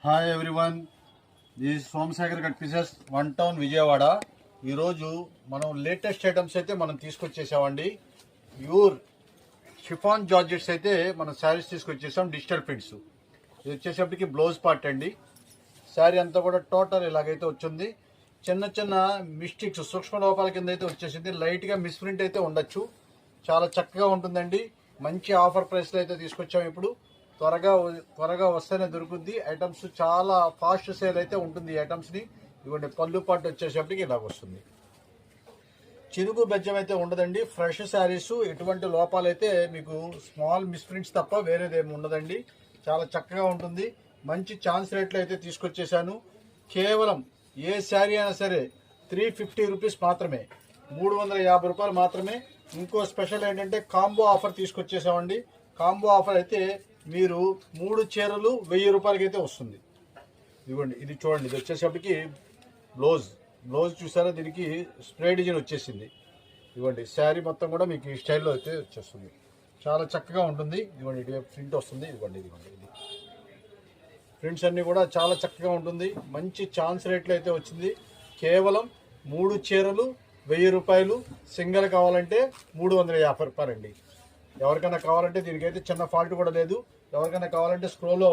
Hi everyone, this Somashekar cut pieces, one town Vijayawada. ఈరోజు మనం latest items అయితే మనం తీసుకొచ్చేసామండి. ప్యూర్ షిఫాన్ జార్జెట్స్ అయితే మనం శారీస్ తీసుకొచ్చేసాం, డిజిటల్ ప్రింట్స్. ఇది వచ్చేసప్పటికి బ్లౌజ్ పార్ట్ అండి. శారీ అంతా కూడా టోటల్ ఇలాగైతే వచ్చింది. చిన్న చిన్న మిస్టేక్స్, సూక్ష్మ లోపాల కింద అయితే వచ్చేసింది. లైట్గా మిస్ప్రింట్ అయితే ఉండొచ్చు. చాలా చక్కగా ఉంటుందండి. మంచి ఆఫర్ ప్రైస్లో అయితే తీసుకొచ్చాము. ఇప్పుడు త్వరగా వస్తేనే దొరుకుద్ది. ఐటమ్స్ చాలా ఫాస్ట్ సేల్ అయితే ఉంటుంది. ఈ ఐటమ్స్ని ఇవ్వండి. పళ్ళు పాటు వచ్చేసప్పటికి ఇలాగ వస్తుంది. చినుకు బెజ్జం అయితే ఉండదండి. ఫ్రెష్ శారీస్, ఎటువంటి లోపాలైతే మీకు స్మాల్ మిస్ప్రింట్స్ తప్ప వేరేదేమి ఉండదండి. చాలా చక్కగా ఉంటుంది. మంచి ఛాన్స్ రేట్లు అయితే తీసుకొచ్చేసాను. కేవలం ఏ శారీ అయినా సరే 350 రూపీస్ మాత్రమే, 350 రూపాయలు మాత్రమే. ఇంకో స్పెషల్ ఏంటంటే కాంబో ఆఫర్ తీసుకొచ్చేసామండి. కాంబో ఆఫర్ అయితే మీరు 3 చీరలు 1000 రూపాయలకి అయితే వస్తుంది. ఇవ్వండి, ఇది చూడండి. ఇది వచ్చేసప్పటికి బ్లౌజ్ చూసారా, దీనికి స్ప్రే డిజైన్ వచ్చేసింది. ఇవ్వండి, శారీ మొత్తం కూడా మీకు ఈ స్టైల్లో అయితే వచ్చేస్తుంది. చాలా చక్కగా ఉంటుంది. ఇవ్వండి, ఇది ప్రింట్ వస్తుంది. ఇవ్వండి, ఇది ప్రింట్స్ అన్నీ కూడా చాలా చక్కగా ఉంటుంది. మంచి ఛాన్స్ రేట్లు అయితే వచ్చింది. కేవలం 3 చీరలు 1000 రూపాయలు. సింగల్ కావాలంటే 350 రూపాయలు అండి. ఎవరికైనా కావాలంటే, దీనికైతే చిన్న ఫాల్ట్ కూడా లేదు. ఎవరికైనా కావాలంటే స్క్రోల్లో